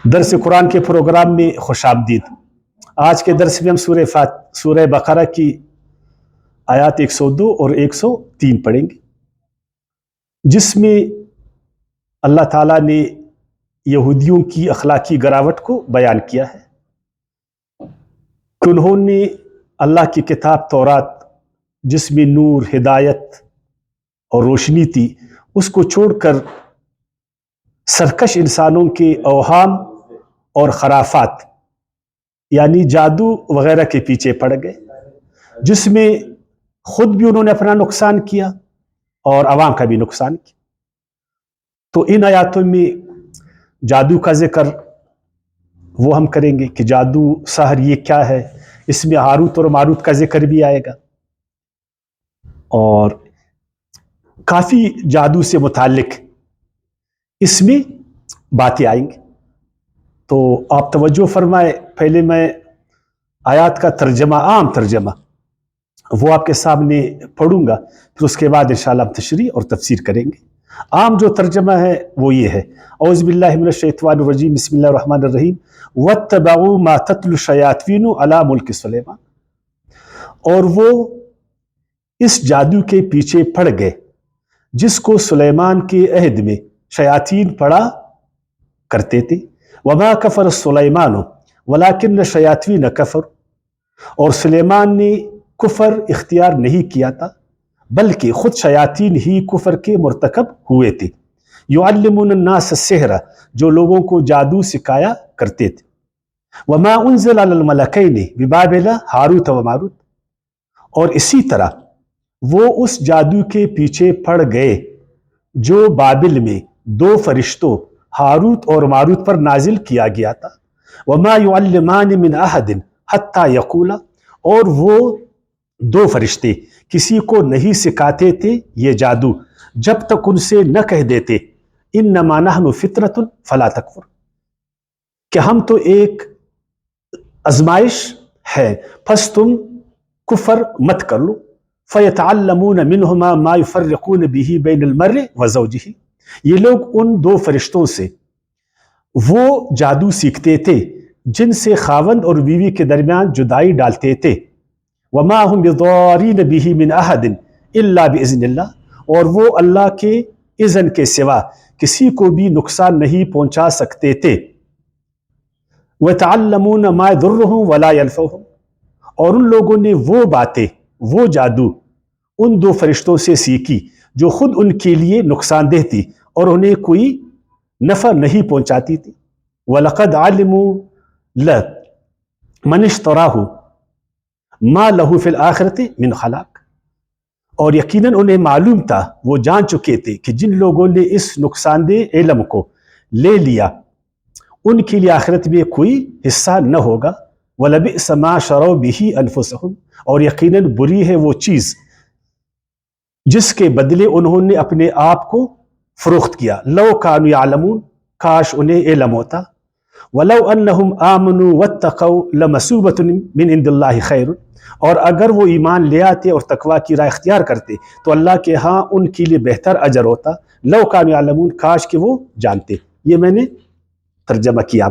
درس قرآن کے پروگرام میں خوش آمدید۔ آج کے درس میں ہم سورہ بقرہ کی آیات 102 اور 103 پڑھیں گے، جس میں اللہ تعالیٰ نے یہودیوں کی اخلاقی گراوٹ کو بیان کیا ہے کہ انہوں نے اللہ کی کتاب تورات، جس میں نور، ہدایت اور روشنی تھی، اس کو چھوڑ کر سرکش انسانوں کے اوہام اور خرافات یعنی جادو وغیرہ کے پیچھے پڑ گئے، جس میں خود بھی انہوں نے اپنا نقصان کیا اور عوام کا بھی نقصان کیا۔ تو ان آیاتوں میں جادو کا ذکر وہ ہم کریں گے کہ جادو، سحر یہ کیا ہے، اس میں ہاروت اور ماروت کا ذکر بھی آئے گا، اور کافی جادو سے متعلق اس میں باتیں آئیں گی۔ تو آپ توجہ فرمائے، پہلے میں آیات کا ترجمہ، عام ترجمہ وہ آپ کے سامنے پڑھوں گا، پھر اس کے بعد انشاءاللہ ہم تشریح اور تفسیر کریں گے۔ عام جو ترجمہ ہے وہ یہ ہے: اعوذ باللہ من الشیطان الرجیم، بسم اللہ الرحمن الرحیم، واتبعوا ما تتلو الشیاطین علی ملک سلیمان، اور وہ اس جادو کے پیچھے پڑ گئے جس کو سلیمان کے عہد میں شیاطین پڑھا کرتے تھے۔ وما کفر سلیمان ولکن الشیاطین کفر، اور سلیمان نے کفر اختیار نہیں کیا تھا بلکہ خود شیاطین ہی کفر کے مرتکب ہوئے تھے۔ یعلمون الناس السحر، جو لوگوں کو جادو سکھایا کرتے تھے۔ وما انزل علی الملکین ببابل ہاروت و ماروت، اور اسی طرح وہ اس جادو کے پیچھے پڑ گئے جو بابل میں دو فرشتوں ہاروت اور ماروت پر نازل کیا گیا تھا۔ وما يعلمان من احد حتى يقولا، اور وہ دو فرشتے کسی کو نہیں سکھاتے تھے یہ جادو جب تک ان سے نہ کہہ دیتے انما نحن فتنة فلا تکفر، کہ ہم تو ایک آزمائش ہے پس تم کفر مت کر لو۔ فیتعلمون منہما ما یفرقون به بین المرء وزوجہ، یہ لوگ ان دو فرشتوں سے وہ جادو سیکھتے تھے جن سے خاوند اور بیوی کے درمیان جدائی ڈالتے تھے۔ وما هم بضارین به من احد الا باذن اللہ، اور وہ اللہ کے اذن کے سوا کسی کو بھی نقصان نہیں پہنچا سکتے تھے۔ وَيَتَعَلَّمُونَ مَا يَضُرُّهُمْ وَلَا يَنفَعُهُمْ، اور ان لوگوں نے وہ باتیں، وہ جادو ان دو فرشتوں سے سیکھی جو خود ان کے لیے نقصان دہ تھی اور انہیں کوئی نفع نہیں پہنچاتی تھی۔ وَلَقَدْ عَلِمُوا لَمَنِ اشْتَرَاهُ مَا لَهُ فِي الْآخِرَةِ مِنْ خَلَاقٍ، اور یقیناً انہیں معلوم تھا، وہ جان چکے تھے کہ جن لوگوں نے اس نقصان دہ علم کو لے لیا ان کے لیے آخرت میں کوئی حصہ نہ ہوگا۔ وَلَبِئْسَ مَا شَرَوْا بِهِ أَنفُسَهُمْ، اور یقیناً بری ہے وہ چیز جس کے بدلے انہوں نے اپنے آپ کو فروخت کیا۔ لو كانوا يعلمون، کاش انہیں علم ہوتا۔ وَلَوْ أَنَّهُمْ آمَنُوا وَاتَّقَوْا لَمَثُوبَةٌ مِّنْ عِندِ اللَّهِ خَيْرٌ، اور اگر وہ ایمان لے آتے اور تقویٰ کی راہ اختیار کرتے تو اللہ کے ہاں ان کے لیے بہتر اجر ہوتا۔ لو كانوا يعلمون، کاش کہ وہ جانتے۔ یہ میں نے ترجمہ کیا۔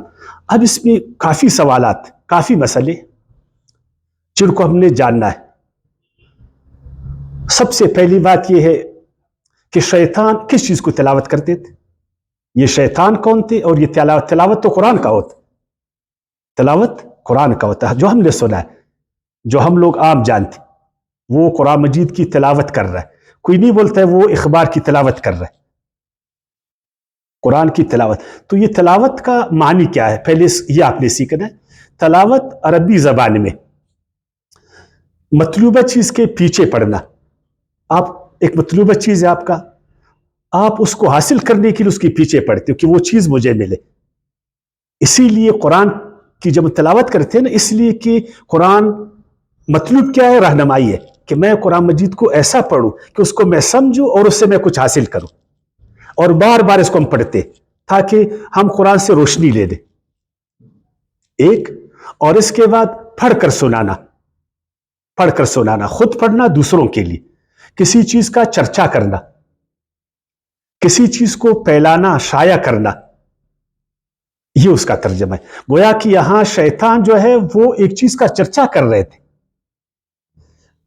اب اس میں کافی سوالات، کافی مسئلے جن کو ہم نے جاننا ہے۔ سب سے پہلی بات یہ ہے کہ شیطان کس چیز کو تلاوت کرتے تھے، یہ شیطان کون تھے، اور یہ تلاوت تو قرآن کا ہوتا، تلاوت قرآن کا ہوتا ہے جو ہم نے سنا ہے، جو ہم لوگ عام جانتے، وہ قرآن مجید کی تلاوت کر رہا ہے۔ کوئی نہیں بولتا ہے وہ اخبار کی تلاوت کر رہا ہے، قرآن کی تلاوت۔ تو یہ تلاوت کا معنی کیا ہے، پہلے یہ آپ نے سیکھنا ہے۔ تلاوت عربی زبان میں مطلوبہ چیز کے پیچھے پڑنا۔ آپ ایک مطلوبہ چیز ہے آپ کا، آپ اس کو حاصل کرنے کے لیے اس کے پیچھے پڑتے ہو کہ وہ چیز مجھے ملے۔ اسی لیے قرآن کی جب تلاوت کرتے ہیں نا، اس لیے کہ قرآن مطلوب کیا ہے، رہنمائی ہے، کہ میں قرآن مجید کو ایسا پڑھوں کہ اس کو میں سمجھوں اور اس سے میں کچھ حاصل کروں، اور بار بار اس کو ہم پڑھتے تاکہ ہم قرآن سے روشنی لے دیں ایک، اور اس کے بعد پڑھ کر سنانا، پڑھ کر سنانا، خود پڑھنا، دوسروں کے لیے کسی چیز کا چرچا کرنا، کسی چیز کو پھیلانا، شائع کرنا، یہ اس کا ترجمہ ہے. گویا کہ یہاں شیطان جو ہے وہ ایک چیز کا چرچا کر رہے تھے,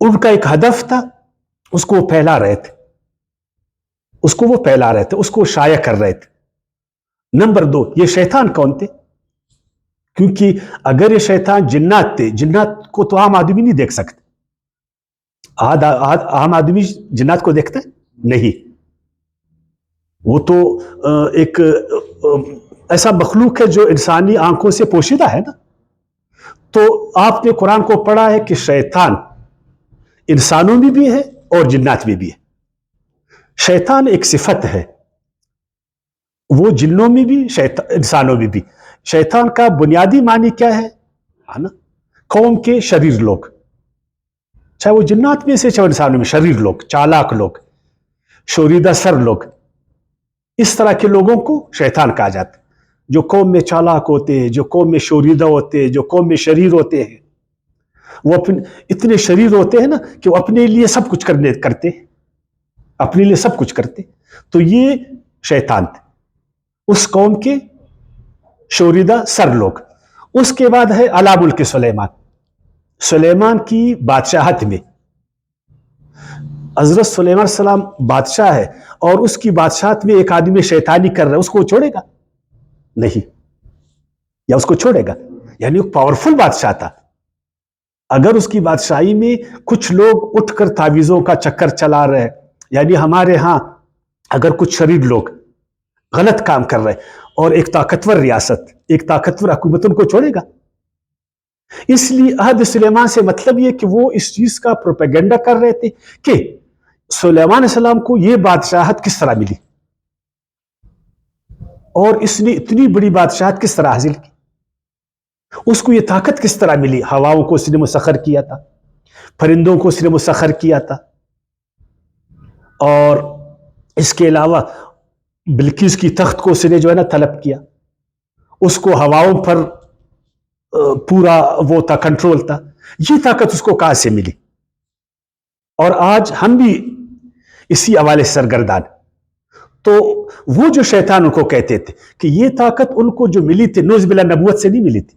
ان کا ایک ہدف تھا, اس کو وہ پھیلا رہے تھے, اس کو وہ پھیلا رہے تھے, اس کو شائع کر رہے تھے. نمبر 2, یہ شیطان کون تھے؟ کیونکہ اگر یہ شیطان جنات تھے, جنات کو تو عام آدمی نہیں دیکھ سکتے. عام آدمی جنات کو دیکھتا ہے نہیں, وہ تو ایک ایسا مخلوق ہے جو انسانی آنکھوں سے پوشیدہ ہے نا. تو آپ نے قرآن کو پڑھا ہے کہ شیطان انسانوں میں بھی ہے اور جنات میں بھی ہے. شیطان ایک صفت ہے, وہ جنوں میں بھی انسانوں میں بھی. شیطان کا بنیادی معنی کیا ہے نا؟ قوم کے شریر لوگ, چاہے وہ جنات میں سے چاہے انسانوں میں, شریر لوگ, چالاک لوگ, شوریدہ سر لوگ, اس طرح کے لوگوں کو شیطان کہا جاتا ہے. جو قوم میں چالاک ہوتے ہیں, جو قوم میں شوریدہ ہوتے ہیں, جو قوم میں شریر ہوتے ہیں, وہ اتنے شریر ہوتے ہیں نا کہ وہ اپنے لیے سب کچھ کرتے, اپنے لیے سب کچھ کرتے. تو یہ شیطان تھے, اس قوم کے شوریدہ سر لوگ. اس کے بعد ہے علی ملک سلیمان, سلیمان کی بادشاہت میں. حضرت سلیمان علیہ السلام بادشاہ ہے اور اس کی بادشاہت میں ایک آدمی شیطانی کر رہا ہے, اس کو چھوڑے گا نہیں, یا اس کو چھوڑے گا؟ یعنی وہ پاورفل بادشاہ تھا. اگر اس کی بادشاہی میں کچھ لوگ اٹھ کر تعویذوں کا چکر چلا رہے ہیں, یعنی ہمارے ہاں اگر کچھ شریر لوگ غلط کام کر رہے اور ایک طاقتور ریاست, ایک طاقتور حکومت ان کو چھوڑے گا؟ اس لیے عہد سلیمان سے مطلب یہ کہ وہ اس چیز کا پروپیگنڈا کر رہے تھے کہ سلیمان علیہ السلام کو یہ بادشاہت کس طرح ملی, اور اس نے اتنی بڑی بادشاہت کس طرح حاصل کی, اس کو یہ طاقت کس طرح ملی. ہواؤں کو اس نے مسخر کیا تھا, پرندوں کو اس نے مسخر کیا تھا, اور اس کے علاوہ بلقیس کی تخت کو اس نے جو ہے نا طلب کیا, اس کو ہواؤں پر پورا وہ تھا, کنٹرول تھا. یہ طاقت اس کو کہاں سے ملی؟ اور آج ہم بھی اسی حوالے سے سرگردان. تو وہ جو شیطان ان کو کہتے تھے کہ یہ طاقت ان کو جو ملی تھی, نعوذ باللہ, نبوت سے نہیں ملی تھی,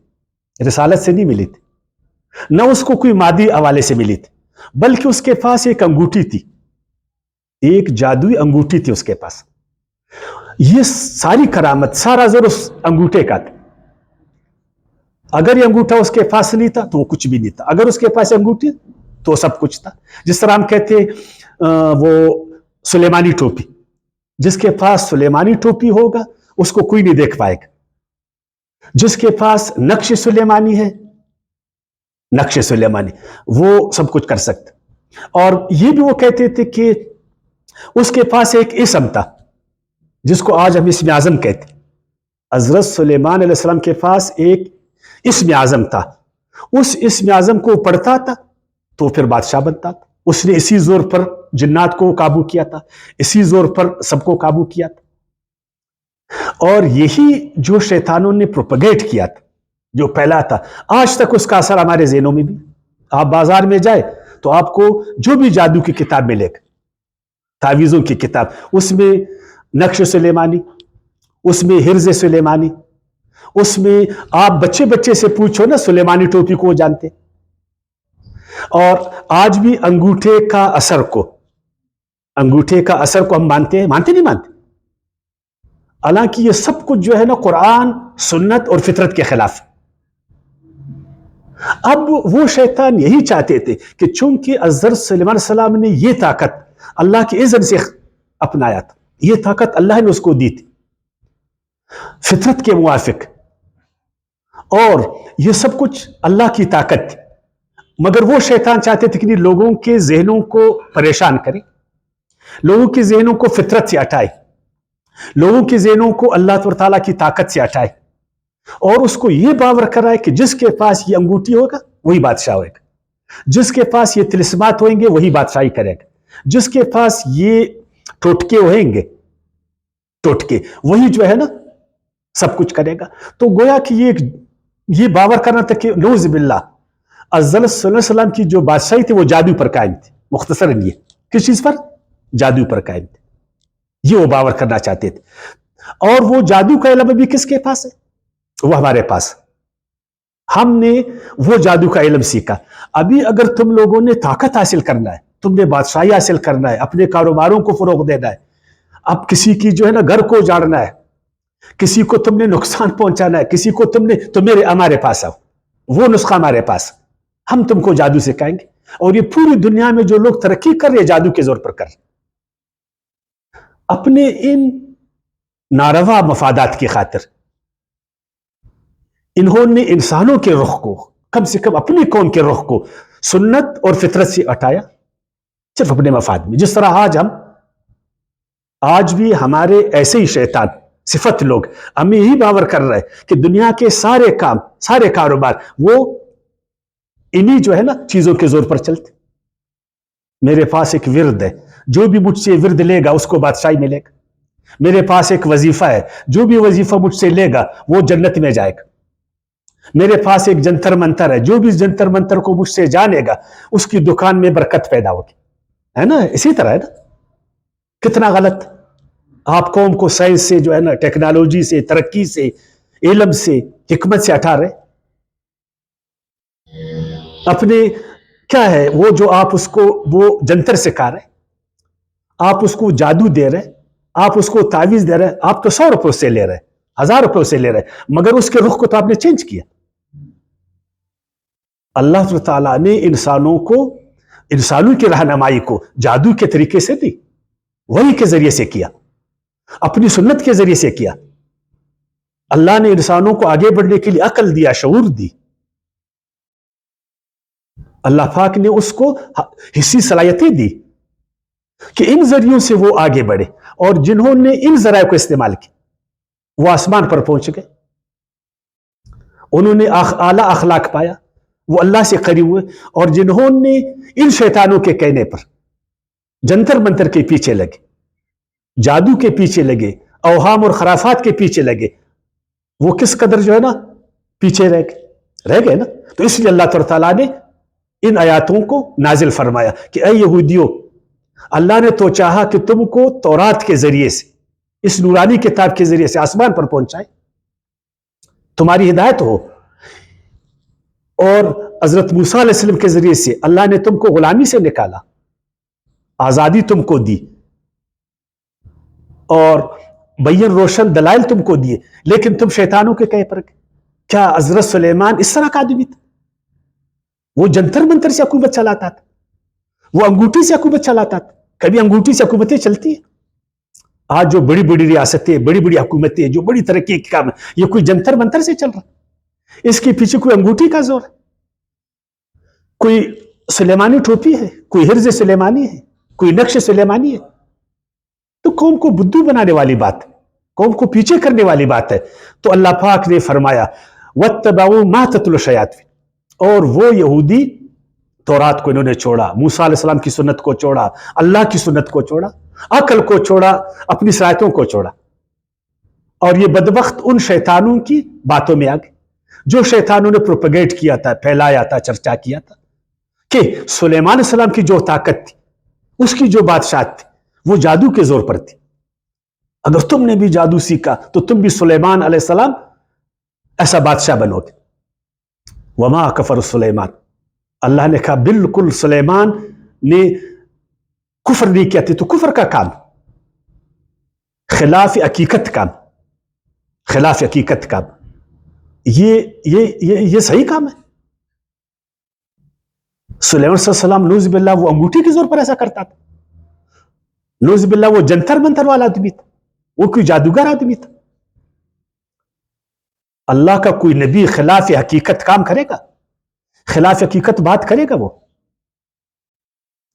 رسالت سے نہیں ملی تھی, نہ اس کو کوئی مادی حوالے سے ملی تھی, بلکہ اس کے پاس ایک انگوٹھی تھی, ایک جادوئی انگوٹھی تھی اس کے پاس. یہ ساری کرامت, سارا زور اس انگوٹھے کا تھا. اگر یہ انگوٹھا اس کے پاس نہیں تھا تو وہ کچھ بھی نہیں تھا, اگر اس کے پاس انگوٹھی تو سب کچھ تھا. جس طرح ہم کہتے وہ سلیمانی ٹوپی, جس کے پاس سلیمانی ٹوپی ہوگا اس کو کوئی نہیں دیکھ پائے گا. جس کے پاس نقش سلیمانی ہے, نقش سلیمانی, وہ سب کچھ کر سکتا. اور یہ بھی وہ کہتے تھے کہ اس کے پاس ایک اسم تھا جس کو آج ہم اسم اعظم کہتے. حضرت سلیمان علیہ السلام کے پاس ایک اسم اعظم تھا, اس اسم اعظم کو پڑھتا تھا تو پھر بادشاہ بنتا تھا. اس نے اسی زور پر جنات کو قابو کیا تھا, اسی زور پر سب کو قابو کیا تھا. اور یہی جو شیطانوں نے پروپیگیٹ کیا تھا, جو پھیلا تھا, آج تک اس کا اثر ہمارے ذہنوں میں بھی. آپ بازار میں جائے تو آپ کو جو بھی جادو کی کتاب ملے گا, تعویذوں کی کتاب, اس میں نقش سلیمانی, اس میں حرز سلیمانی, اس میں آپ بچے سے پوچھو نا سلیمانی ٹوپی کو وہ جانتے. اور آج بھی انگوٹھے کا اثر کو ہم مانتے ہیں, مانتے نہیں مانتے, حالانکہ یہ سب کچھ جو ہے نا قرآن, سنت اور فطرت کے خلاف. اب وہ شیطان یہی چاہتے تھے کہ چونکہ حضرت سلیمان علیہ السلام نے یہ طاقت اللہ کے اذن سے اپنایا تھا, یہ طاقت اللہ نے اس کو دی تھی فطرت کے موافق, اور یہ سب کچھ اللہ کی طاقت تھی, مگر وہ شیطان چاہتے تھے کہ لوگوں کے ذہنوں کو پریشان کرے, لوگوں کے ذہنوں کو فطرت سے ہٹائے, لوگوں کے ذہنوں کو اللہ تعالیٰ کی طاقت سے ہٹائے, اور اس کو یہ باور کرائے کہ جس کے پاس یہ انگوٹھی ہوگا وہی بادشاہ ہوگا, جس کے پاس یہ طلسمات ہوئیں گے وہی بادشاہی کرے گا, جس کے پاس یہ ٹوٹکے ہوئیں گے, ٹوٹکے, وہی جو ہے نا سب کچھ کرے گا. تو گویا کہ یہ باور کرنا تھا کہ نعوذ باللہ حضرت صلی اللہ علیہ وسلم کی جو بادشاہی تھی وہ جادو پر قائم تھی. مختصراً یہ کس چیز پر؟ جادو پر قائم تھی, یہ وہ باور کرنا چاہتے تھے. اور وہ جادو کا علم بھی کس کے پاس ہے؟ وہ ہمارے پاس، ہم نے وہ جادو کا علم سیکھا۔ ابھی اگر تم لوگوں نے طاقت حاصل کرنا ہے، تم نے بادشاہی حاصل کرنا ہے، اپنے کاروباروں کو فروغ دینا ہے، اب کسی کی جو ہے نا گھر کو اجاڑنا ہے، کسی کو تم نے نقصان پہنچانا ہے، کسی کو تو میرے ہمارے پاس آؤ، وہ نسخہ ہمارے پاس، ہم تم کو جادو سکھائیں گے۔ اور یہ پوری دنیا میں جو لوگ ترقی کر رہے ہیں جادو کے زور پر کر رہے، اپنے ان ناروا مفادات کی خاطر انہوں نے انسانوں کے رخ کو، کم سے کم اپنی قوم کے رخ کو سنت اور فطرت سے ہٹایا، صرف اپنے مفاد میں۔ جس طرح آج بھی ہمارے ایسے ہی شیطان صفت لوگ ہمیں یہی باور کر رہے ہیں کہ دنیا کے سارے کام، سارے کاروبار وہ انہی جو ہے نا چیزوں کے زور پر چلتے۔ میرے پاس ایک ورد ہے، جو بھی مجھ سے ورد لے گا اس کو بادشاہی ملے گا۔ میرے پاس ایک وظیفہ ہے، جو بھی وظیفہ مجھ سے لے گا وہ جنت میں جائے گا۔ میرے پاس ایک جنتر منتر ہے، جو بھی جنتر منتر کو مجھ سے جانے گا اس کی دکان میں برکت پیدا ہوگی، ہے نا؟ اسی طرح ہے نا، کتنا غلط آپ قوم کو سائنس سے جو ہے نا، ٹیکنالوجی سے، ترقی سے، علم سے، حکمت سے ہٹا رہے۔ اپنے کیا ہے وہ جو آپ اس کو وہ جنتر سکھا رہے، آپ اس کو جادو دے رہے، آپ اس کو تعویذ دے رہے، آپ تو 100 روپے سے لے رہے، 1000 روپے سے لے رہے، مگر اس کے رخ کو تو آپ نے چینج کیا۔ اللہ تعالیٰ نے انسانوں کو، انسانوں کی رہنمائی کو جادو کے طریقے سے دی، وحی کے ذریعے سے کیا، اپنی سنت کے ذریعے سے کیا۔ اللہ نے انسانوں کو آگے بڑھنے کے لیے عقل دیا، شعور دی۔ اللہ پاک نے اس کو حصی صلاحیتیں دی کہ ان ذریعوں سے وہ آگے بڑھے، اور جنہوں نے ان ذرائع کو استعمال کیا وہ آسمان پر پہنچ گئے، انہوں نے اعلیٰ اخلاق پایا، وہ اللہ سے قریب ہوئے۔ اور جنہوں نے ان شیطانوں کے کہنے پر جنتر منتر کے پیچھے لگے، جادو کے پیچھے لگے، اوہام اور خرافات کے پیچھے لگے، وہ کس قدر جو ہے نا پیچھے رہ گئے نا۔ تو اس لیے اللہ تعالیٰ نے ان آیاتوں کو نازل فرمایا کہ اے یہودیوں، اللہ نے تو چاہا کہ تم کو تورات کے ذریعے سے، اس نورانی کتاب کے ذریعے سے آسمان پر پہنچائے، تمہاری ہدایت ہو، اور حضرت موسیٰ علیہ السلام کے ذریعے سے اللہ نے تم کو غلامی سے نکالا، آزادی تم کو دی، اور بین روشن دلائل تم کو دیے، لیکن تم شیطانوں کے کہے پر گئے۔ کیا حضرت سلیمان اس طرح کا آدمی تھا؟ وہ جنتر منتر سے حکومت چلاتا تھا، وہ انگوٹھی سے حکومت چلاتا تھا۔ کبھی انگوٹھی سے حکومتیں چلتی ہیں؟ آج جو بڑی بڑی ریاستیں، بڑی بڑی حکومتیں، جو بڑی ترقی کے کام ہے، یہ کوئی جنتر منتر سے چل رہا؟ اس کے پیچھے کوئی انگوٹھی کا زور ہے، کوئی سلیمانی ٹوپی ہے، کوئی حرز سلیمانی ہے، کوئی نقش سلیمانی ہے؟ تو قوم کو بدھو بنانے والی بات ہے، قوم کو پیچھے کرنے والی بات ہے۔ تو اللہ پاک نے فرمایا وَاتَّبَعُوا مَا تَتْلُو الشَّيَاطِينُ، اور وہ یہودی تورات کو انہوں نے چھوڑا، موسیٰ علیہ السلام کی سنت کو چھوڑا، اللہ کی سنت کو چھوڑا، عقل کو چھوڑا، اپنی صلاحیتوں کو چھوڑا، اور یہ بدبخت ان شیطانوں کی باتوں میں آ گئے جو شیطانوں نے پروپیگیٹ کیا تھا، پھیلایا تھا، چرچا کیا تھا کہ سلیمان علیہ السلام کی جو طاقت تھی، اس کی جو بادشاہت تھی، وہ جادو کے زور پر تھی۔ اگر تم نے بھی جادو سیکھا تو تم بھی سلیمان علیہ السلام ایسا بادشاہ بنو گے۔ وما کفر سلیمان، اللہ نے کہا بالکل سلیمان نے کفر نہیں کیا تھا، تو کفر کا کام، خلاف حقیقت کام، خلاف حقیقت کام، یہ صحیح کام ہے؟ سلیمان صلی اللہ علیہ وسلم نعوذ باللہ وہ انگوٹھی کے زور پر ایسا کرتا تھا، نعوذ باللہ وہ جنتر منتر والا آدمی تھا، وہ کوئی جادوگر آدمی تھا؟ اللہ کا کوئی نبی خلاف حقیقت کام کرے گا؟ خلاف حقیقت بات کرے گا؟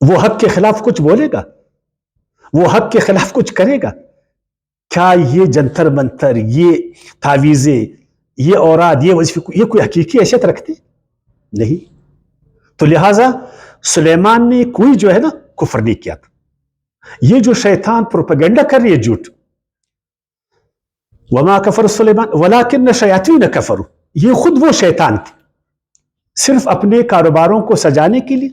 وہ حق کے خلاف کچھ بولے گا؟ وہ حق کے خلاف کچھ کرے گا؟ کیا یہ جنتر منتر، یہ تعویذیں، یہ اوراد، یہ وظیفے، یہ کوئی حقیقی حیثیت رکھتے؟ نہیں۔ تو لہٰذا سلیمان نے کوئی جو ہے نا کفر نہیں کیا تھا۔ یہ جو شیطان پروپیگنڈا کر رہی ہے جھوٹ، وما کفر سلیمان ولکن الشیاطین کفروا، یہ خود وہ شیطان تھے، صرف اپنے کاروباروں کو سجانے کے لیے،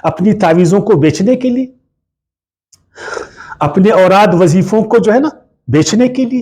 اپنی تعویذوں کو بیچنے کے لیے، اپنے اوراد وظیفوں کو جو ہے نا بیچنے کے لیے،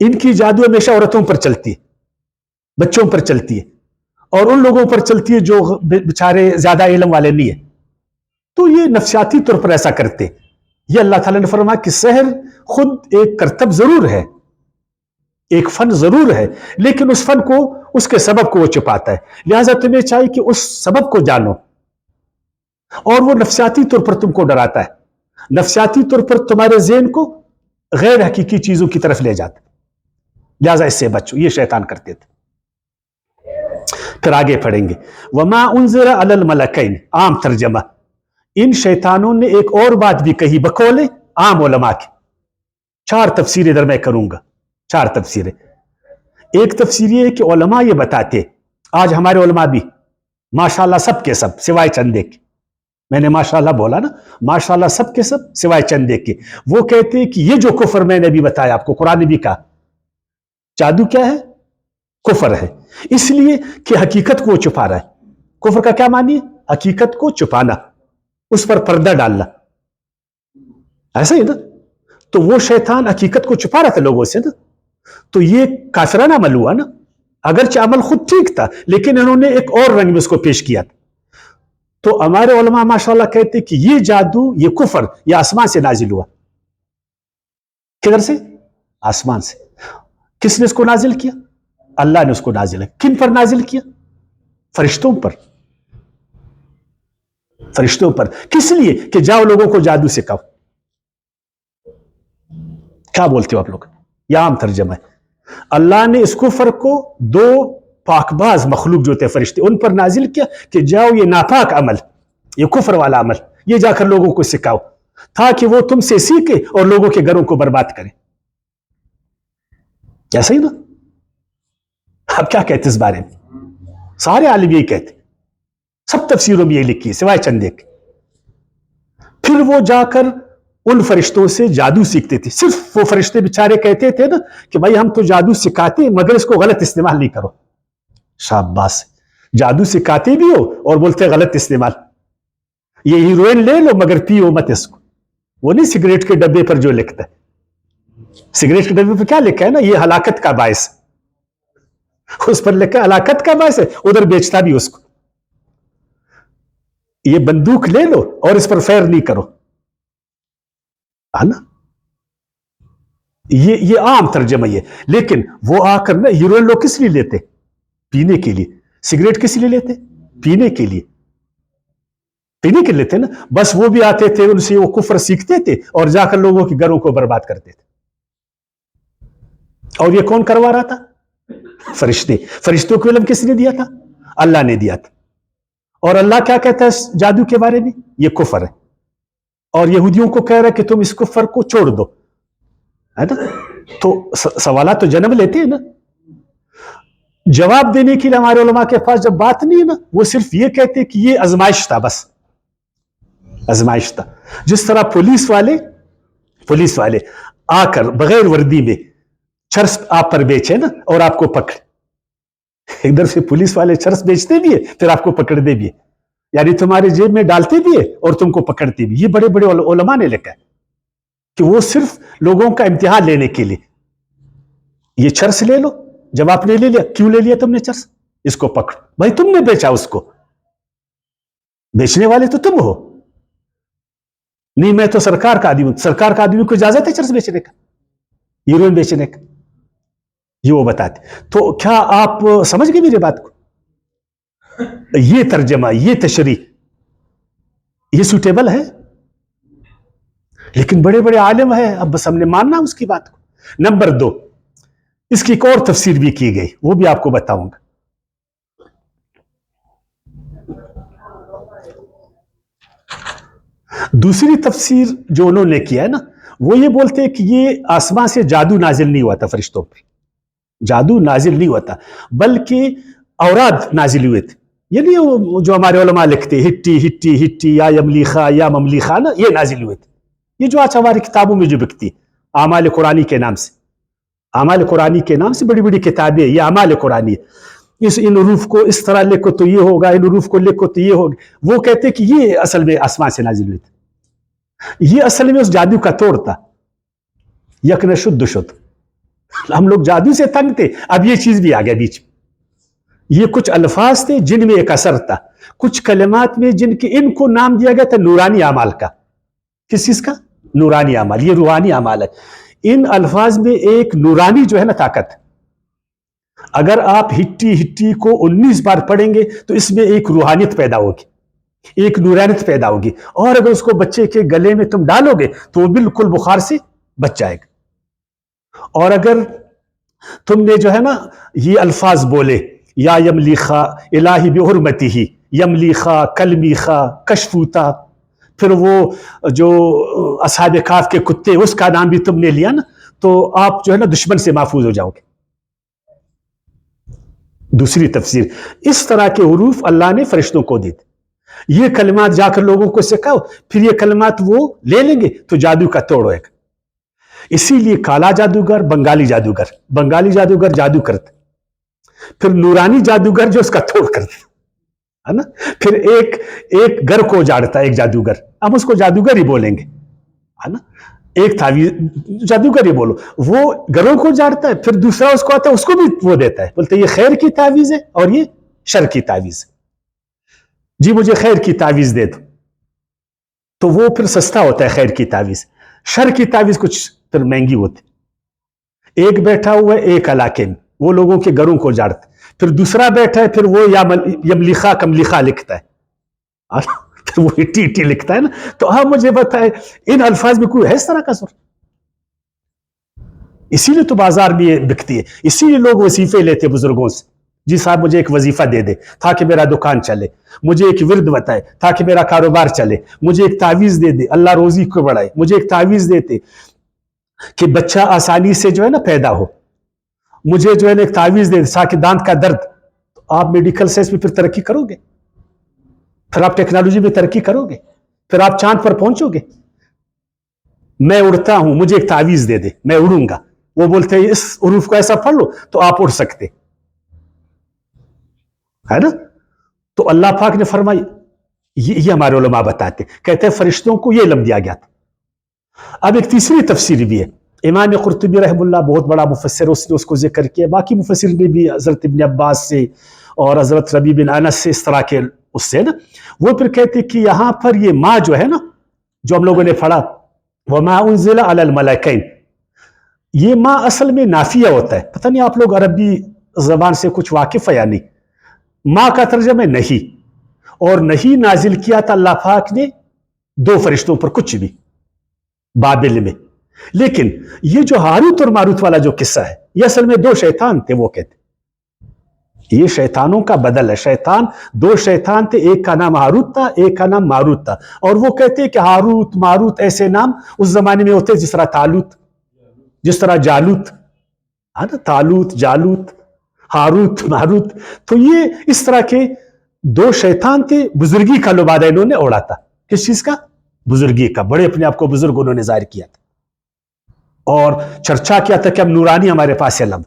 ان کی جادو ہمیشہ عورتوں پر چلتی ہے, بچوں پر چلتی ہے, اور ان لوگوں پر چلتی ہے جو بیچارے زیادہ علم والے نہیں ہیں. تو یہ نفسیاتی طور پر ایسا کرتے. یہ اللہ تعالیٰ نے فرمایا کہ سحر خود ایک کرتب ضرور ہے, ایک فن ضرور ہے, لیکن اس فن کو, اس کے سبب کو وہ چھپاتا ہے. لہٰذا تمہیں چاہیے کہ اس سبب کو جانو, اور وہ نفسیاتی طور پر تم کو ڈراتا ہے, نفسیاتی طور پر تمہارے ذہن کو غیر حقیقی چیزوں کی طرف لے جاتا ہے. لہٰذا اس سے بچو. یہ شیطان کرتے تھے. پھر آگے پڑھیں گے وما انذر علی الملکین, عام ترجمہ. ان شیطانوں نے ایک اور بات بھی کہی بقول عام علماء کی. 4 تفسیریں ادھر میں کروں گا, 4 تفسیریں. ایک تفسیر یہ ہے کہ علماء یہ بتاتے, آج ہمارے علماء بھی ماشاءاللہ سب کے سب سوائے چندے کے, میں نے ماشاءاللہ بولا نا, ماشاءاللہ سب کے سب سوائے چندے کے, وہ کہتے ہیں کہ یہ جو کفر میں نے بھی بتایا آپ کو, قرآن نے بھی کہا جادو کیا ہے, کفر ہے, اس لیے کہ حقیقت کو چھپا رہا ہے. کفر کا کیا معنی ہے؟ حقیقت کو چھپانا, اس پر پردہ ڈالنا, ایسا ہی نا. تو وہ شیطان حقیقت کو چھپا رہا تھا لوگوں سے نا, تو یہ کافرانہ عمل ہوا نا, اگرچہ عمل خود ٹھیک تھا لیکن انہوں نے ایک اور رنگ میں اس کو پیش کیا تھا. تو ہمارے علماء ماشاءاللہ کہتے کہ یہ جادو, یہ کفر, یہ آسمان سے نازل ہوا. کدھر سے؟ آسمان سے. کس نے اس کو نازل کیا؟ اللہ نے اس کو نازل کیا. کن پر نازل کیا؟ فرشتوں پر. فرشتوں پر. کس لیے؟ کہ جاؤ لوگوں کو جادو سکھاؤ. کیا بولتے ہو آپ لوگ؟ یہ عام ترجمہ ہے. اللہ نے اس کفر کو 2 پاک باز مخلوق جو تھے فرشتے, ان پر نازل کیا کہ جاؤ یہ ناپاک عمل, یہ کفر والا عمل, یہ جا کر لوگوں کو سکھاؤ, تاکہ وہ تم سے سیکھے اور لوگوں کے گھروں کو برباد کرے. کیسا ہی نا؟ اب کیا کہتے اس بارے میں؟ سارے عالم یہی کہتے, سب تفسیروں میں یہ لکھی سوائے چندے کے. پھر وہ جا کر ان فرشتوں سے جادو سیکھتے تھے. صرف وہ فرشتے بیچارے کہتے تھے نا کہ بھائی ہم تو جادو سکھاتے ہیں مگر اس کو غلط استعمال نہیں کرو. شاباش, جادو سکھاتے بھی ہو اور بولتے غلط استعمال. یہ ہیروئن لے لو مگر پیو مت اس کو. وہ نہیں سگریٹ کے ڈبے پر جو لکھتا ہے, سگریٹ کے ڈبے پر کیا لکھا ہے نا, یہ ہلاکت کا باعث, اس پر لکھا ہلاکت کا باعث ہے, ادھر بیچتا بھی اس کو. یہ بندوق لے لو اور اس پر فائر نہیں کرو, نا. یہ عام ترجمہ یہ. لیکن وہ آ کر نا ہیروئن لوگ کس لیے لیتے؟ پینے کے لیے. سگریٹ کس لیے لیتے؟ پینے کے لیے. پینے کے لیے لیتے نا. بس وہ بھی آتے تھے, ان سے وہ کفر سیکھتے تھے اور جا کر لوگوں کے گھروں کو برباد کرتے تھے. اور یہ کون کروا رہا تھا؟ فرشتے. فرشتوں کو علم کس نے دیا تھا؟ اللہ نے دیا تھا. اور اللہ کیا کہتا ہے جادو کے بارے میں؟ یہ کفر ہے. اور یہودیوں کو کہہ رہا ہے کہ تم اس کفر کو چھوڑ دو, ہے نا. تو سوالات تو جنم لیتے ہیں نا. جواب دینے کے لیے ہمارے علماء کے پاس جب بات نہیں ہے نا, وہ صرف یہ کہتے کہ یہ آزمائش تھا, بس آزمائش تھا. جس طرح پولیس والے آ کر بغیر وردی میں چرس آپ پر بیچے نا اور آپ کو پکڑ, ادھر سے پولیس والے چرس بیچتے بھی ہے پھر آپ کو پکڑتے بھی ہے, یعنی تمہارے جیب میں ڈالتے بھی ہے اور تم کو پکڑتے بھی. یہ بڑے بڑے علماء نے لکھا ہے کہ وہ صرف لوگوں کا امتحان لینے کے لیے, یہ چرس لے لو. جب آپ نے لے لیا, کیوں لے لیا تم نے چرس؟ اس کو پکڑ. بھائی تم نے بیچا, اس کو بیچنے والے تو تم ہو. نہیں میں تو سرکار کا آدمی ہوں. سرکار کا آدمی کو اجازت ہے چرس بیچنے کا, ہیروئن بیچنے کا؟ یہ وہ بتاتے. تو کیا آپ سمجھ گئے میری بات کو؟ یہ ترجمہ, یہ تشریح, یہ سوٹیبل ہے. لیکن بڑے بڑے عالم ہیں, اب بس ہم نے ماننا اس کی بات کو. نمبر 2, اس کی ایک اور تفسیر بھی کی گئی, وہ بھی آپ کو بتاؤں گا. دوسری تفسیر جو انہوں نے کیا ہے نا, وہ یہ بولتے ہیں کہ یہ آسمان سے جادو نازل نہیں ہوا تھا فرشتوں پہ. جادو نازل نہیں ہوا تھا بلکہ اوراد نازل ہوئے تھے. یہ نہیں جو ہمارے علماء لکھتے ہٹی ہٹی ہٹی یا یملیخا یا مملیخا نا, یہ نازل ہوئے تھے. یہ جو آج ہماری کتابوں میں جو بکتی اعمال قرآنی کے نام سے, اعمال قرآنی کے نام سے بڑی بڑی کتابیں, یہ اعمال قرآنی ہے. ان حروف کو اس طرح لکھو تو یہ ہوگا, ان حروف کو لکھو تو یہ ہوگا. وہ کہتے کہ یہ اصل میں آسمان سے نازل ہوئے تھے. یہ اصل میں اس جادو کا توڑ تھا, یک نہ شد شد, ہم لوگ جادو سے تنگ تھے، اب یہ چیز بھی آ گیا بیچ میں. یہ کچھ الفاظ تھے جن میں ایک اثر تھا، کچھ کلمات میں جن کے ان کو نام دیا گیا تھا نورانی اعمال کا. کس چیز کا؟ نورانی اعمال. یہ روحانی اعمال ہے. ان الفاظ میں ایک نورانی جو ہے نا طاقت، اگر آپ ہٹی ہٹی کو 19 بار پڑھیں گے تو اس میں ایک روحانیت پیدا ہوگی، ایک نورانیت پیدا ہوگی. اور اگر اس کو بچے کے گلے میں تم ڈالو گے تو وہ بالکل بخار سے بچ جائے گا. اور اگر تم نے جو ہے نا یہ الفاظ بولے، یا یملیخا الہی بحرمتی ہی، یملیخا، کلمیخا، کشفوتا، پھر وہ جو اصحاب کہف کے کتے اس کا نام بھی تم نے لیا نا، تو آپ جو ہے نا دشمن سے محفوظ ہو جاؤ گے. دوسری تفسیر، اس طرح کے حروف اللہ نے فرشتوں کو دی تھے. یہ کلمات جا کر لوگوں کو سکھاؤ، پھر یہ کلمات وہ لے لیں گے تو جادو کا توڑ ہوئے گا. اسی لیے کالا جادوگر، بنگالی جادوگر جادو کرتے، پھر نورانی جادوگر جو اس کا توڑ کرتے ہے نا. پھر ایک گھر کو اجاڑتا ہے ایک جادوگر، ہم اس کو جادوگر ہی بولیں گے ہے نا. ایک تعویذ جادوگر ہی بولو، وہ گھروں کو اجاڑتا ہے، پھر دوسرا اس کو آتا ہے اس کو بھی وہ دیتا ہے، بولتے یہ خیر کی تعویذ ہے اور یہ شر کی تعویذ ہے. جی مجھے خیر کی تعویذ دے دو، تو وہ پھر سستا ہوتا ہے خیر کی تعویذ. شر کی تعویذ کچھ پھر مہنگی ہوتی. ایک بیٹھا ہوا ہے ایک علاقے میں، وہ لوگوں کے گھروں کو اجاڑتا ہے، پھر دوسرا بیٹھا ہے، پھر وہ یملیخا کملیخا لکھتا ہے، پھر وہ ہٹی ہٹی لکھتا ہے نا. تو آپ مجھے بتائیں ان الفاظ میں کوئی ہے اس طرح کا سر؟ اسی لیے تو بازار میں یہ بکتی ہے، اسی لیے لوگ وظیفے لیتے بزرگوں سے. جی صاحب مجھے ایک وظیفہ دے دے تاکہ میرا دکان چلے، مجھے ایک ورد بتائے تاکہ میرا کاروبار چلے، مجھے ایک تعویذ دے دے اللہ روزی کو بڑھائے، مجھے ایک تعویذ دیتے کہ بچہ آسانی سے جو ہے نا پیدا ہو، مجھے جو ہے نا ایک تعویذ دے دے تاکہ دانت کا درد. تو آپ میڈیکل سائنس میں پھر ترقی کرو گے، پھر آپ ٹیکنالوجی میں ترقی کرو گے، پھر آپ چاند پر پہنچو گے. میں اڑتا ہوں مجھے ایک تعویذ دے دے میں اڑوں گا، وہ بولتے ہیں اس حروف کو ایسا پڑھ لو تو آپ اڑ سکتے ہے نا. تو اللہ پاک نے فرمائی، یہ ہمارے علماء بتاتے کہتے ہیں فرشتوں کو یہ علم دیا گیا تھا. اب ایک تیسری تفسیر بھی ہے، امام قرطبی رحم اللہ بہت بڑا مفسر، اس نے اس کو ذکر کیا، باقی مفسر نے بھی حضرت ابن عباس سے اور حضرت ربیع بن انس سے اس طرح کے اس سے نا، وہ پھر کہتے کہ یہاں پر یہ ماں جو ہے نا جو ہم لوگوں نے پڑھا وما انزل علی الملائکین، یہ ماں اصل میں نافیہ ہوتا ہے. پتہ نہیں آپ لوگ عربی زبان سے کچھ واقف ہے یا نہیں. ماں کا ترجمہ نہیں، اور نہیں نازل کیا تھا اللہ پاک نے 2 فرشتوں پر کچھ بھی بابل میں. لیکن یہ جو ہاروت اور ماروت والا جو قصہ ہے یہ اصل میں 2 شیطان تھے. وہ کہتے یہ شیطانوں کا بدل ہے، 2 شیطان تھے، ایک کا نام ہاروت تھا ایک کا نام ماروت تھا. اور وہ کہتے کہ ہاروت ماروت ایسے نام اس زمانے میں ہوتے جس طرح تالوت، جس طرح جالوت، تالوت جالوت ہاروت ماروت. تو یہ اس طرح کے 2 شیطان تھے. بزرگی کا لبادہ انہوں نے اوڑا تھا. کس چیز کا؟ بزرگی کا. بڑے اپنے آپ کو بزرگ انہوں نے ظاہر کیا تھا اور چرچا کیا تھا کہ ہم نورانی، ہمارے پاس علم،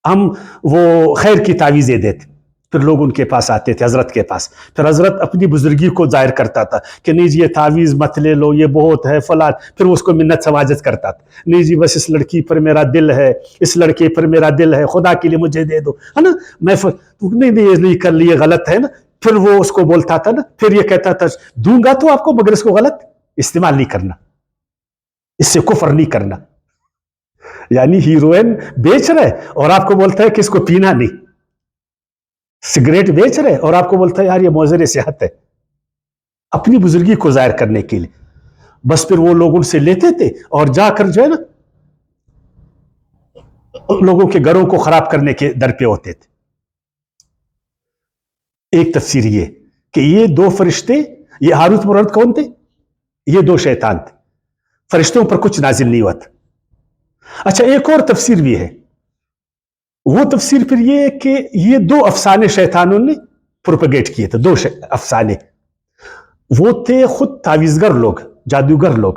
ہم وہ خیر کی تعویذیں دیتے. پھر لوگ ان کے پاس آتے تھے حضرت کے پاس، پھر حضرت اپنی بزرگی کو ظاہر کرتا تھا کہ نہیں جی یہ تعویذ مت لے لو یہ بہت ہے فلان. پھر وہ اس کو منت سماجت کرتا تھا، نہیں جی بس اس لڑکی پر میرا دل ہے، اس لڑکے پر میرا دل ہے، خدا کے لیے مجھے دے دو ہے نا. میں نہیں یہ نہیں کر لی، یہ غلط ہے نا. پھر وہ اس کو بولتا تھا نا، پھر یہ کہتا تھا دوں گا تو آپ کو، مگر اس کو غلط استعمال نہیں کرنا، اس سے کفر نہیں کرنا. یعنی ہیروئن بیچ رہے اور آپ کو بولتا ہے کہ اس کو پینا نہیں، سگریٹ بیچ رہے اور آپ کو بولتا ہے یار یہ مضر صحت ہے، اپنی بزرگی کو ظاہر کرنے کے لیے. بس پھر وہ لوگ ان سے لیتے تھے اور جا کر جو ہے نا لوگوں کے گھروں کو خراب کرنے کے در پہ ہوتے تھے. ایک تفسیر یہ کہ یہ 2 فرشتے، یہ ہاروت ماروت کون تھے؟ یہ 2 شیطان تھے، فرشتوں پر کچھ نازل نہیں ہوا تھا. اچھا ایک اور تفسیر بھی ہے، وہ تفسیر پھر یہ ہے کہ یہ 2 افسانے شیطانوں نے پروپیگیٹ کیے تھے. 2 افسانے، وہ تھے خود تعویذگر لوگ، جادوگر لوگ.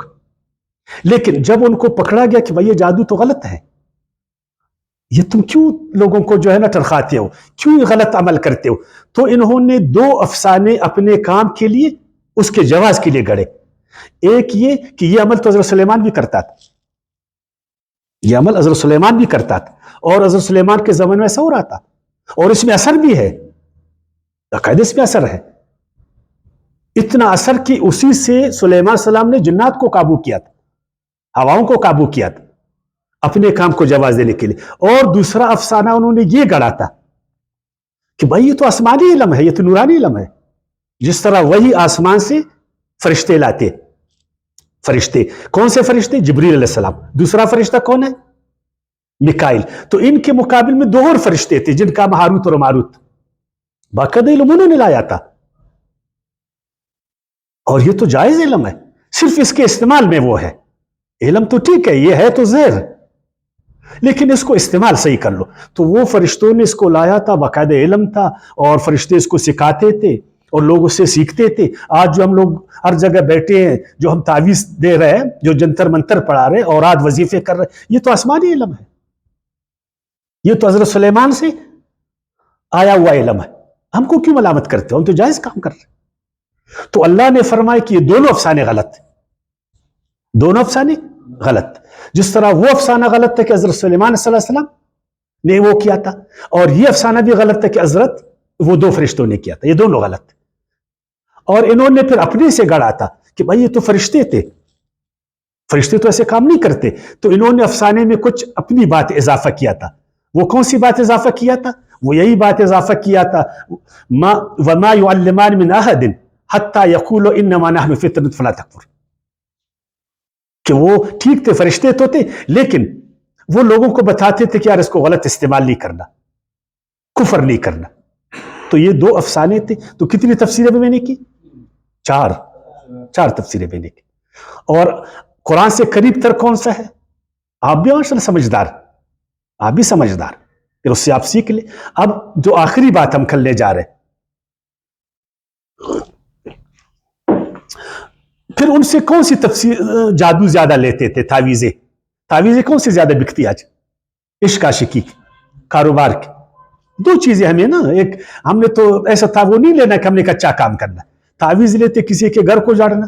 لیکن جب ان کو پکڑا گیا کہ بھائی یہ جادو تو غلط ہے، یہ تم کیوں لوگوں کو جو ہے نا ٹرخاتے ہو، کیوں غلط عمل کرتے ہو، تو انہوں نے 2 افسانے اپنے کام کے لیے اس کے جواز کے لیے گڑے. ایک یہ کہ یہ عمل تو حضرت سلیمان بھی کرتا تھا، یہ عمل حضرت سلیمان بھی کرتا تھا، اور حضرت سلیمان کے زمانے میں ایسا ہو رہا تھا، اور اس میں اثر بھی ہے، باقاعدہ اس میں اثر ہے، اتنا اثر کہ اسی سے سلیمان السلام نے جنات کو قابو کیا تھا، ہواؤں کو قابو کیا تھا اپنے کام کو جواز دینے کے لیے۔ اور دوسرا افسانہ انہوں نے یہ گڑھا تھا کہ بھائی یہ تو آسمانی علم ہے، یہ تو نورانی علم ہے، جس طرح وہی آسمان سے فرشتے لاتے، فرشتے کون سے فرشتے؟ جبریل علیہ السلام، دوسرا فرشتہ کون ہے؟ میکائیل۔ تو ان کے مقابل میں 2 اور فرشتے تھے جن کا ہاروت اور ماروت، باقاعدہ علم انہوں نے لایا تھا، اور یہ تو جائز علم ہے، صرف اس کے استعمال میں وہ ہے، علم تو ٹھیک ہے، یہ ہے تو زہر، لیکن اس کو استعمال صحیح کر لو۔ تو وہ فرشتوں نے اس کو لایا تھا، باقاعدہ علم تھا، اور فرشتے اس کو سکھاتے تھے اور لوگ اس سے سیکھتے تھے۔ آج جو ہم لوگ ہر جگہ بیٹھے ہیں، جو ہم تعویذ دے رہے ہیں، جو جنتر منتر پڑھا رہے ہیں اور آج وظیفے کر رہے ہیں، یہ تو آسمانی علم ہے، یہ تو حضرت سلیمان سے آیا ہوا علم ہے، ہم کو کیوں ملامت کرتے ہو؟ ہم تو جائز کام کر رہے ہیں۔ تو اللہ نے فرمایا کہ یہ دونوں افسانے غلط ہیں، دونوں افسانے غلط، جس طرح وہ افسانہ غلط ہے کہ حضرت سلیمان صلی اللہ علیہ وسلم نے وہ کیا تھا، اور یہ افسانہ بھی غلط ہے کہ حضرت وہ 2 فرشتوں نے کیا تھا، یہ دونوں غلط ہے۔ اور انہوں نے پھر اپنے سے گڑھا تھا کہ بھائی یہ تو فرشتے تھے، فرشتے تو ایسے کام نہیں کرتے، تو انہوں نے افسانے میں کچھ اپنی بات اضافہ کیا تھا۔ وہ کون سی بات اضافہ کیا تھا؟ وہ یہی بات اضافہ کیا تھا، وَمَا يُعَلِّمَانِ مِنْ أَحَدٍ حَتَّى يَقُولُوا إِنَّمَا نَحْنُ فِتْنَةٌ فَلَا تَكْفُرْ، کہ وہ ٹھیک تھے، فرشتے تو تھے، لیکن وہ لوگوں کو بتاتے تھے کہ یار اس کو غلط استعمال نہیں کرنا، کفر نہیں کرنا۔ تو یہ 2 افسانے تھے۔ تو کتنی تفسیریں میں نے کی؟ 4 تفسیریں میں نے کی۔ اور قرآن سے قریب تر کون سا ہے؟ آپ بھی ماشاء اللہ سمجھدار، آپ بھی سمجھدار، پھر اس سے آپ سیکھ لیں۔ اب جو آخری بات ہم کرنے جا رہے ہیں، پھر ان سے کون سی تفسیر جادو زیادہ لیتے تھے؟ تعویذیں کون سی زیادہ بکتی آج؟ عشق عاشقی، کاروبار کی 2 چیزیں ہمیں نا، ایک ہم نے تو ایسا تھا وہ نہیں لینا کہ ہم نے اچھا کام کرنا، تعویذ لیتے کسی کے گھر کو جاڑنا،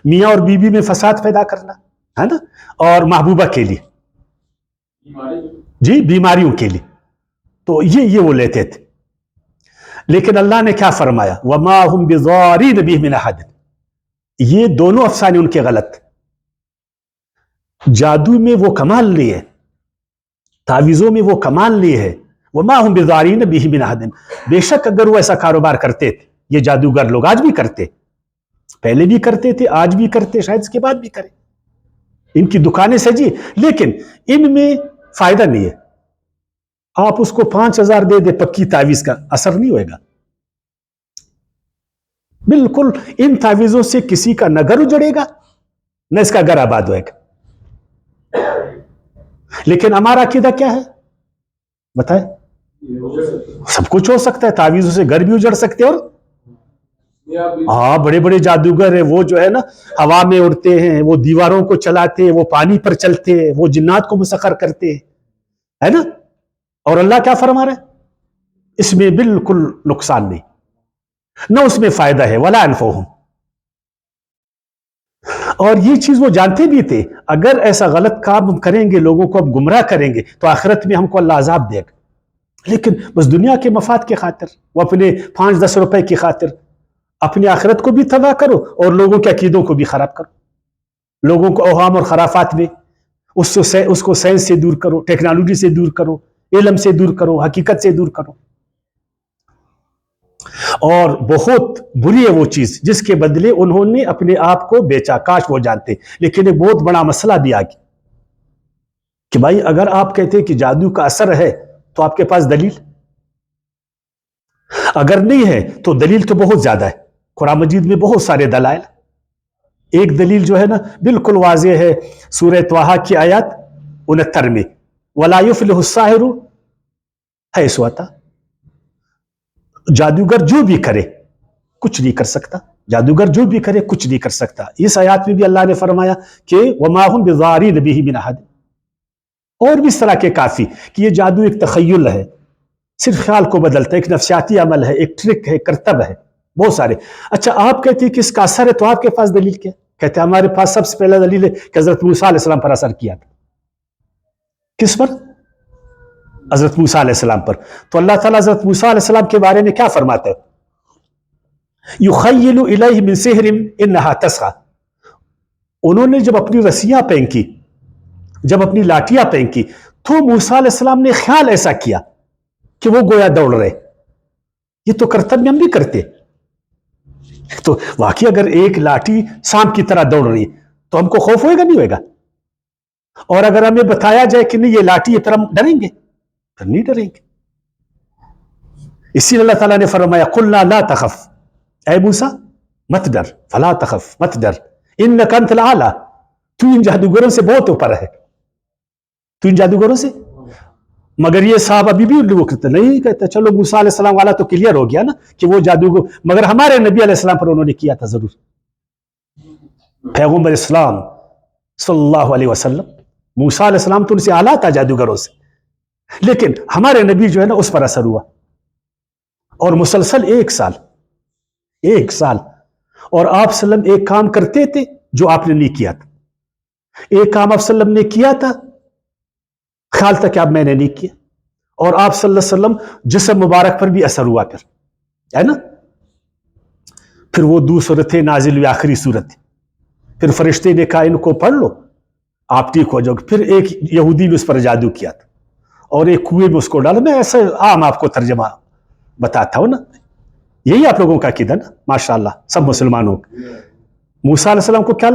میاں اور بیوی میں فساد پیدا کرنا ہے نا، اور محبوبہ کے لیے، جی بیماریوں کے لیے، تو یہ وہ لیتے تھے۔ لیکن اللہ نے کیا فرمایا؟ وَمَا هُمْ بِضَارِينَ بِهِ مِنْ أَحَدٍ، یہ دونوں افسانے ان کے غلط۔ جادو میں وہ کمال نہیں ہے، تعویذوں میں وہ کمال نہیں ہے۔ وَمَا هُمْ بِضَارِينَ بِهِ مِنْ أَحَدٍ، بے شک اگر وہ ایسا کاروبار کرتے تھے، یہ جادوگر لوگ آج بھی کرتے، پہلے بھی کرتے تھے، آج بھی کرتے، شاید اس کے بعد بھی کریں، ان کی دکانیں سجی، لیکن ان میں فائدہ نہیں ہے۔ آپ اس کو 5,000 دے دے پکی تعویذ کا اثر نہیں ہوئے گا، بالکل ان تعویذوں سے کسی کا نہ گھر اجڑے گا نہ اس کا گھر آباد ہوئے گا۔ لیکن ہمارا عقیدہ کیا ہے بتائیں؟ سب کچھ ہو سکتا ہے، تعویذوں سے گھر بھی اجڑ سکتے، اور ہاں بڑے بڑے جادوگر ہیں، وہ جو ہے نا ہوا میں اڑتے ہیں، وہ دیواروں کو چلاتے ہیں، وہ پانی پر چلتے ہیں، وہ جنات کو مسخر کرتے ہیں، ہے نا؟ اور اللہ کیا فرما رہا ہے؟ اس میں بالکل نقصان نہیں، نہ اس میں فائدہ ہے، ولا انفعہم۔ اور یہ چیز وہ جانتے بھی تھے، اگر ایسا غلط کام ہم کریں گے، لوگوں کو ہم گمراہ کریں گے، تو آخرت میں ہم کو اللہ عذاب دے گا۔ لیکن بس دنیا کے مفاد کی خاطر، وہ اپنے 5-10 روپے کی خاطر اپنی آخرت کو بھی تباہ کرو اور لوگوں کے عقیدوں کو بھی خراب کرو، لوگوں کو اوہام اور خرافات میں اس کو سائنس سے دور کرو، ٹیکنالوجی سے دور کرو، علم سے دور کرو، حقیقت سے دور کرو۔ اور بہت بری ہے وہ چیز جس کے بدلے انہوں نے اپنے آپ کو بیچا، کاش وہ جانتے۔ لیکن ایک بہت بڑا مسئلہ بھی آ گیا کہ بھائی اگر آپ کہتے کہ جادو کا اثر ہے تو آپ کے پاس دلیل، اگر نہیں ہے تو دلیل تو بہت زیادہ ہے، قرآن مجید میں بہت سارے دلائل۔ ایک دلیل جو ہے نا بالکل واضح ہے، سورہ طٰہٰ کی آیات 69 میں، وَلَا يُفْلِحُ السَّاحِرُ حَيْثُ أَتَىٰ، جادوگر جو بھی کرے کچھ نہیں کر سکتا، جادوگر جو بھی کرے کچھ نہیں کر سکتا۔ اس آیات میں بھی اللہ نے فرمایا کہ وَمَا هُمْ بِضَارِينَ بِهِ مِنْ أَحَدٍ، اور بھی اس طرح کے کافی کہ یہ جادو ایک تخیل ہے، صرف خیال کو بدلتا ہے، ایک نفسیاتی عمل ہے، ایک ٹرک ہے، کرتب ہے، بہت سارے۔ اچھا آپ کہتے ہیں کہ اس کا اثر ہے، تو آپ کے پاس دلیل کیا؟ کہتے ہیں ہمارے پاس سب سے پہلا دلیل ہے کہ حضرت موسیٰ علیہ السلام پر اثر کیا تھا، کس پر؟ حضرت موسیٰ علیہ السلام پر. تو اللہ تعالیٰ حضرت موسیٰ علیہ السلام کے بارے میں کیا فرماتا ہے؟ یخیل الیہ من سحر انہا تسعی. انہوں نے جب اپنی رسیاں پھینکی، جب اپنی لاٹیاں پھینکی، تو موسیٰ علیہ السلام نے خیال ایسا کیا کہ وہ گویا دوڑ رہے. یہ تو کرتب ہم بھی کرتے. تو واقعی اگر ایک لاٹھی سانپ کی طرح دوڑ رہی ہے تو ہم کو خوف ہوئے گا نہیں ہوئے گا؟ اور اگر ہمیں بتایا جائے کہ نہیں یہ لاٹھی ہے، پھر ہم ڈریں گے؟ پھر نہیں ڈریں گے. اسی لیے اللہ تعالیٰ نے فرمایا قلنا لا تخف، اے موسیٰ مت ڈر، فلا تخف مت ڈر، انک انت الاعلی، تو ان جادوگروں سے بہت اوپر ہے، تو ان جادوگروں سے. مگر یہ صاحب ابھی بھی وہ کہتے نہیں، کہتے چلو موسیٰ علیہ السلام والا تو کلیئر ہو گیا نا کہ وہ جادوگر، مگر ہمارے نبی علیہ السلام پر انہوں نے کیا تھا ضرور. پیغمبر اسلام صلی اللہ علیہ وسلم، موسیٰ علیہ السلام تو ان سے اعلیٰ تھا جادوگروں سے، لیکن ہمارے نبی جو ہے نا اس پر اثر ہوا. اور مسلسل ایک سال اور آپ صلی اللہ علیہ وسلم ایک کام کرتے تھے جو آپ نے نہیں کیا تھا. ایک کام آپ صلی اللہ علیہ وسلم نے کیا تھا، خیال تھا کہ اب میں نے نہیں کیا، اور آپ صلی اللہ علیہ وسلم جسم مبارک پر بھی اثر ہوا، پھر ہے نا. پھر وہ 2 سورتیں نازل ہوئی، آخری صورت، پھر فرشتے نے کہا ان کو پڑھ لو آپ ٹھیک ہو جاؤ. پھر ایک یہودی نے اس پر جادو کیا تھا اور ایک کنویں میں اس کو ڈالا. میں ایسا عام آپ کو ترجمہ بتاتا ہوں نا، یہی آپ لوگوں کا عقیدہ نا ماشاءاللہ سب مسلمانوں کا. موسیٰ علیہ السلام کو کیا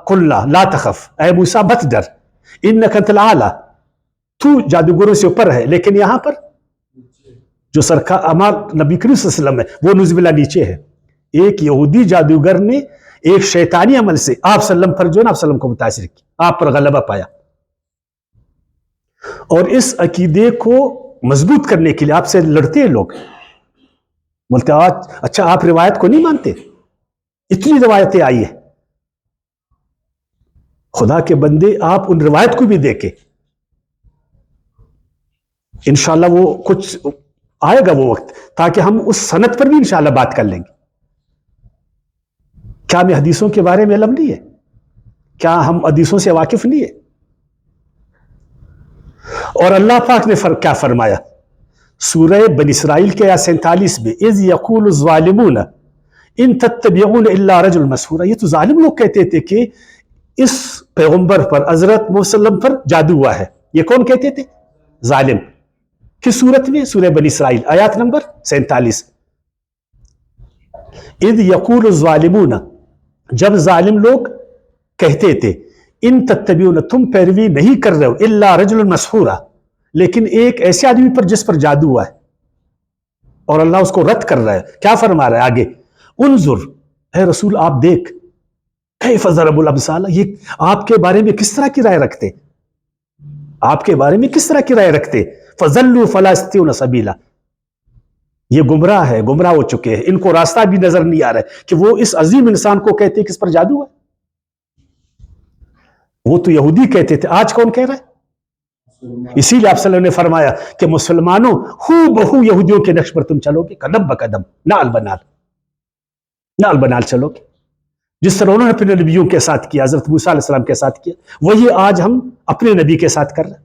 قل لا تخف، اے موسیٰ مت ڈر، انک انت الاعلی، تو جادوگروں سے اوپر ہے. لیکن یہاں پر جو سرکار ہمارا نبی کریم صلی اللہ علیہ وسلم ہے وہ نعوذ باللہ نیچے ہے. ایک یہودی جادوگر نے ایک شیطانی عمل سے آپ صلی اللہ علیہ وسلم پر جو ہے نا آپ صلی اللہ علیہ وسلم کو متاثر کیا، آپ پر غلبہ پایا. اور اس عقیدے کو مضبوط کرنے کے لیے آپ سے لڑتے ہیں لوگ، بولتے آج اچھا آپ روایت کو نہیں مانتے، اتنی روایتیں آئی ہیں. خدا کے بندے آپ ان روایت کو بھی دیکھیں، انشاءاللہ وہ کچھ آئے گا وہ وقت تاکہ ہم اس سند پر بھی انشاءاللہ بات کر لیں گے. کیا ہمیں حدیثوں کے بارے میں علم نہیں ہے؟ کیا ہم حدیثوں سے واقف نہیں ہے؟ اور اللہ پاک نے کیا فرمایا سورہ بنی اسرائیل کے 47 میں، اذ یقول الظالمون ان تتبعون الا رجل مسحورا. یہ تو ظالم لوگ کہتے تھے کہ اس پیغمبر پر حضرت محمد صلی اللہ علیہ وسلم پر جادو ہوا ہے. یہ کون کہتے تھے؟ ظالم. کس صورت میں؟ سورہ بنی اسرائیل آیات نمبر 47. اذ یقول الظالمون، جب ظالم لوگ کہتے تھے ان تتبعون، تم پیروی نہیں کر رہے ہو، الا رجل مسحورا، لیکن ایک ایسے آدمی پر جس پر جادو ہوا ہے. اور اللہ اس کو رد کر رہا ہے. کیا فرما رہا ہے آگے؟ انظر، اے رسول آپ دیکھ، کیف ضرب الامثال، یہ آپ کے بارے میں کس طرح کی رائے رکھتے، آپ کے بارے میں کس طرح کی رائے رکھتے. فضلوا فلا یستطیعون سبیلا، یہ گمراہ ہے، گمراہ ہو چکے ہیں، ان کو راستہ بھی نظر نہیں آ رہا ہے کہ وہ اس عظیم انسان کو کہتے ہیں کس پر جادو ہے. وہ تو یہودی کہتے تھے، آج کون کہہ رہا ہے؟ اسی لیے آپ صلی اللہ علیہ وسلم نے فرمایا کہ مسلمانوں ہو بہو یہودیوں کے نقش پر تم چلو گے، قدم بقدم، نال بنال چلو گے. جس طرح انہوں نے اپنے نبیوں کے ساتھ کیا، حضرت موسیٰ علیہ السلام کے ساتھ کیا، وہی آج ہم اپنے نبی کے ساتھ کر رہے ہیں.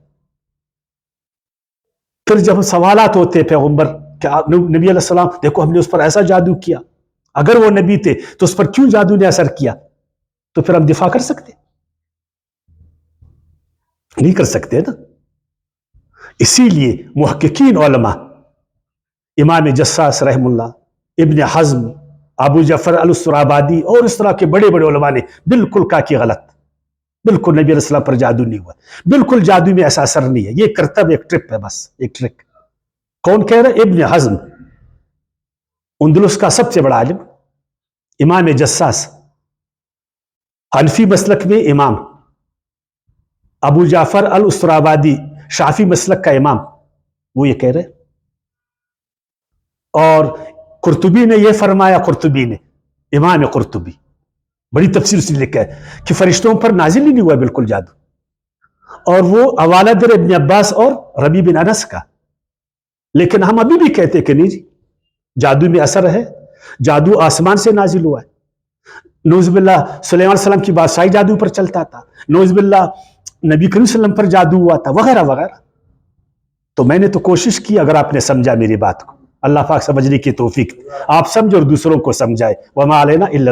پھر جب سوالات ہوتے پیغمبر کہ نبی علیہ السلام دیکھو ہم نے اس پر ایسا جادو کیا، اگر وہ نبی تھے تو اس پر کیوں جادو نے اثر کیا؟ تو پھر ہم دفاع کر سکتے؟ نہیں کر سکتے نا. اسی لیے محققین علماء، امام جساس رحم اللہ، ابن حزم، ابو جعفر السرابادی اور اس طرح کے بڑے بڑے علماء نے بالکل کہا کہ غلط، بالکل نبی علیہ السلام پر جادو نہیں ہوا، بالکل جادو میں ایسا اثر نہیں ہے، یہ کرتب ایک ٹرپ ہے، بس ایک ٹرک. کون کہہ رہا ہے؟ ابن حزم، اندلس کا سب سے بڑا عالم، امام جساس، حنفی مسلک میں امام، ابو جعفر السرابادی شافی مسلک کا امام، وہ یہ کہہ رہے. اور قرطبی نے یہ فرمایا، قرطبی نے، امام قرطبی بڑی تفسیر سے لکھا ہے کہ فرشتوں پر نازل ہی نہیں ہوا بالکل جادو. اور وہ حوالہ در ابن عباس اور ربیع بن انس کا. لیکن ہم ابھی بھی کہتے کہ نہیں جی جادو میں اثر ہے، جادو آسمان سے نازل ہوا ہے. نعوذ باللہ سلیمان علیہ السلام کی بادشاہی جادو پر چلتا تھا، نعوذ باللہ نبی کریم صلی اللہ علیہ وسلم پر جادو ہوا تھا وغیرہ وغیرہ. تو میں نے تو کوشش کی, اگر آپ نے سمجھا میری بات کو, اللہ پاک سمجھنے کی توفیق آپ سمجھو اور دوسروں کو سمجھائے. وما علینا الا